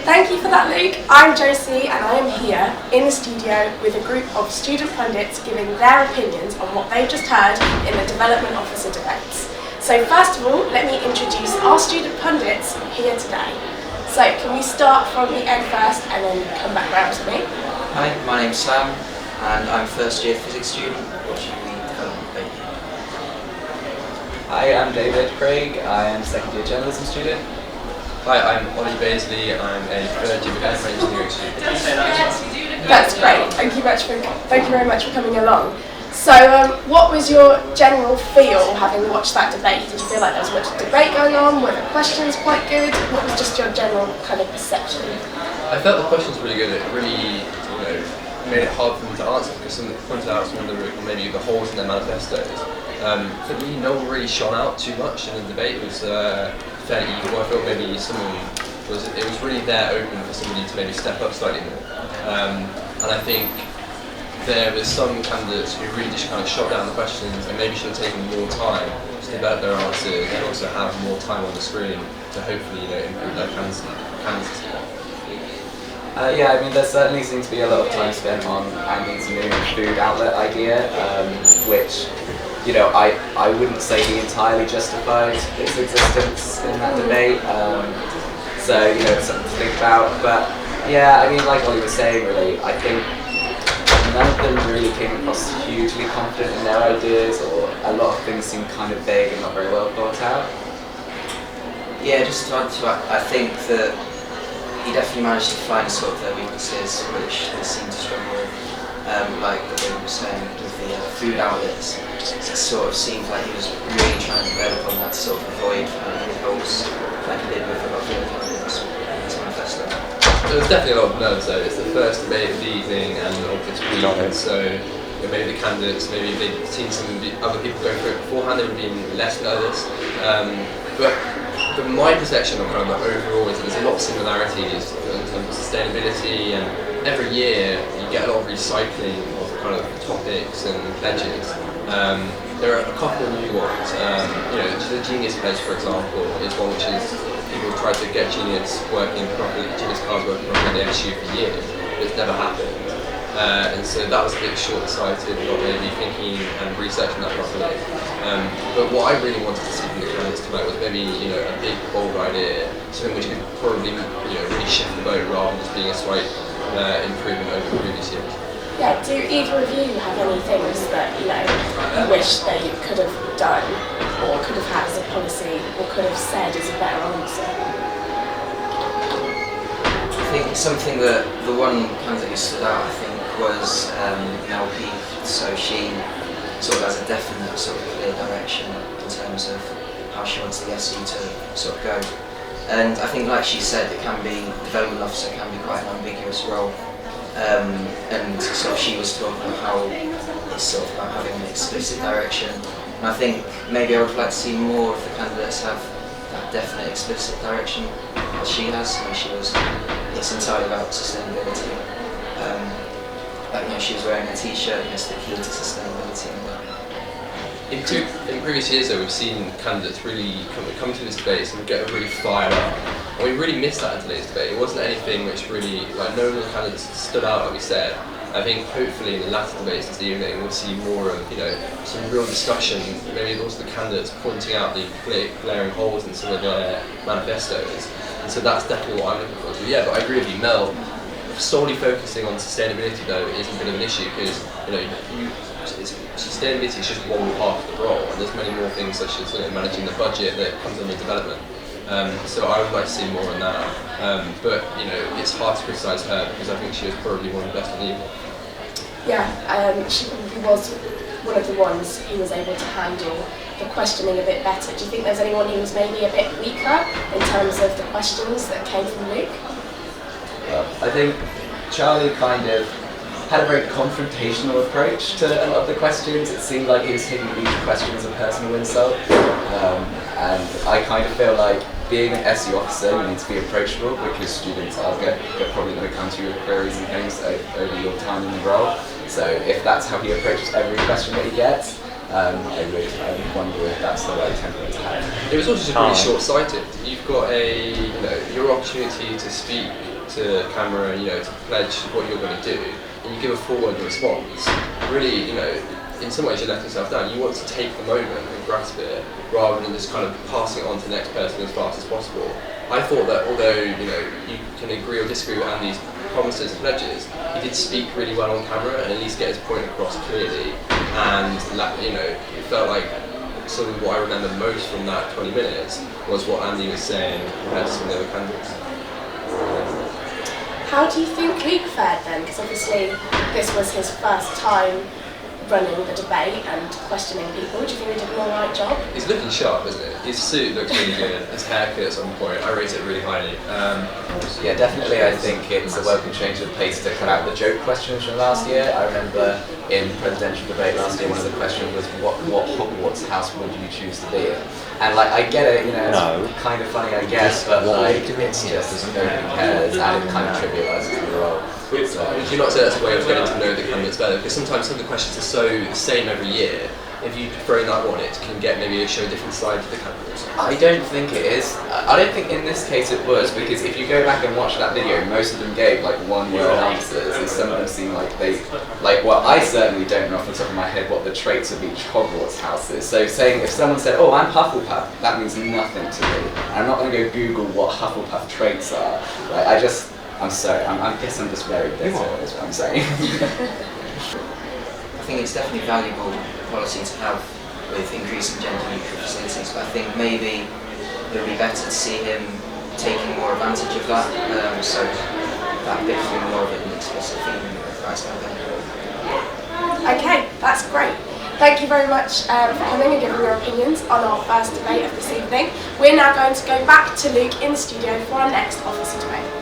Thank you for that, Luke. I'm Josie and I am here in the studio with a group of student pundits giving their opinions on what they've just heard in the Development Officer debates. So first of all, let me introduce our student pundits here today. So can we start from the end first and then come back round to me? Hi, my name's Sam and I'm a first year physics student watching the development debate. Hi, I'm David Craig. I am a second year journalism student. Hi, I'm Baseley. I'm a third year mechanical engineering student. That's great. Thank you very much for coming along. So, what was your general feel having watched that debate? Did you feel like there was much debate going on? Were the questions quite good? What was just your general kind of perception? I felt the questions were really good. It really, made it hard for me to answer because some pointed out some of maybe the holes in their manifestos. For me, no one really shone out too much in the debate. It was fairly equal. I felt maybe it was really there open for somebody to maybe step up slightly more. And I think there were some candidates who really just kind of shot down the questions and maybe should have taken more time to develop their answers and also have more time on the screen to hopefully improve their candidacy. Yeah, I mean, there certainly seems to be a lot of time spent on Andy's new food outlet idea, which, I wouldn't say he entirely justified its existence in that debate. So, it's something to think about. But yeah, I mean, like Ollie was saying, really, I think none of them really came across hugely confident in their ideas, or a lot of things seemed kind of vague and not very well thought out. Yeah, just to add to that, I think that he definitely managed to find sort of their weaknesses, which they seem to struggle with. Like what they were saying with the food outlets, it sort of seemed like he was really trying to develop on that to sort of avoid holes like he did with a lot of the other candidates in his manifesto. There was definitely a lot of nerves though. It's the first debate of the evening and of this week, so maybe the candidates, maybe if they'd seen some other people go through it beforehand, they would have been less nervous. But my perception of kind of the overall is that there's a lot of similarities in terms of sustainability, and every year you get a lot of recycling of kind of topics and pledges. There are a couple of new ones. The Genius Pledge, for example, is one which is people try to get Genius working properly, Genius cars working properly in the SU for years, but it's never happened. And so that was a bit short-sighted, not really thinking and researching that properly. But what I really wanted to see from the candidates tonight was maybe a big, bold idea, something which could probably really shift the boat rather than just being a slight improvement over the previous years. Yeah, do either of you have any things that you wish they could have done, or could have had as a policy, or could have said as a better answer? I think something that the one candidate who stood out, I think, was Mel Peake. So she sort of has a definite sort of clear direction in terms of how she wants the SU to sort of go. And I think, like she said, development officer can be quite an ambiguous role. And sort of she was talking about how it's sort of about having an explicit direction. And I think maybe I would like to see more of the candidates have that definite explicit direction that she has. It's entirely about sustainability. She was wearing a t-shirt, the key to sustainability and that. In previous years though, we've seen candidates really come to this debate and get really fired up. And we really missed that in today's debate. It wasn't anything which really, no of the candidates stood out, like we said. I think hopefully in the latter debates this evening we'll see more of, some real discussion, maybe also the candidates pointing out the glaring holes in some of their manifestos. And so that's definitely what I'm looking forward to. Yeah, but I agree with you, Mel. Solely focusing on sustainability though is a bit of an issue because sustainability is just one part of the role, and there's many more things such as managing the budget that comes under development. So I would like to see more on that. But it's hard to criticise her because I think she was probably one of the best in the evening. Yeah, she probably was one of the ones who was able to handle the questioning a bit better. Do you think there's anyone who was maybe a bit weaker in terms of the questions that came from Luke? I think Charlie kind of had a very confrontational approach to a lot of the questions. It seemed like he was taking each question as a personal insult. And I kind of feel like being an SU officer, you need to be approachable because students are probably going to come to you with queries and things over your time in the role. So if that's how he approaches every question that he gets, I would wonder if that's the right temperament to have. It was also just really short-sighted. You've got your opportunity to speak to camera, to pledge what you're going to do, and you give a forward response, really, in some ways you're letting yourself down. You want to take the moment and grasp it, rather than just kind of passing it on to the next person as fast as possible. I thought that although, you can agree or disagree with Andy's promises and pledges, he did speak really well on camera and at least get his point across clearly, and it felt like some of what I remember most from that 20 minutes was what Andy was saying compared to some of the other candidates. How do you think Luke fared then? Because obviously this was his first time running the debate and questioning people. Do you think he did an alright job? He's looking sharp, isn't it? His suit looks really good, his haircut's on point, I rate it really highly. Yeah, definitely I think it's a welcome change of pace to cut out the joke questions from last year. I remember in presidential debate last year, one of the questions was what Hogwarts house would you choose to be in? And I get it, kind of funny I guess, but it's just nobody cares and it kind of trivialises the role. So, do you not say that's a way of getting to know the candidates better? Because sometimes some of the questions are so the same every year. If you throw that one, it can get maybe show a different side to the candidates. I don't think it is. I don't think in this case it was, because if you go back and watch that video, most of them gave one-word answers, and some of them seem like I certainly don't know off the top of my head what the traits of each Hogwarts house is. So saying, if someone said, oh, I'm Hufflepuff, that means nothing to me. I'm not going to go Google what Hufflepuff traits are. I'm sorry, I guess I'm just very bitter, is what I'm saying. I think it's definitely a valuable policy to have with increasing gender neutral facilities, but I think maybe it would be better to see him taking more advantage of that, so that bit being more of an explicit theme of Rights Campaign. Okay, that's great. Thank you very much for coming and giving your opinions on our first debate of this evening. We're now going to go back to Luke in the studio for our next officer debate.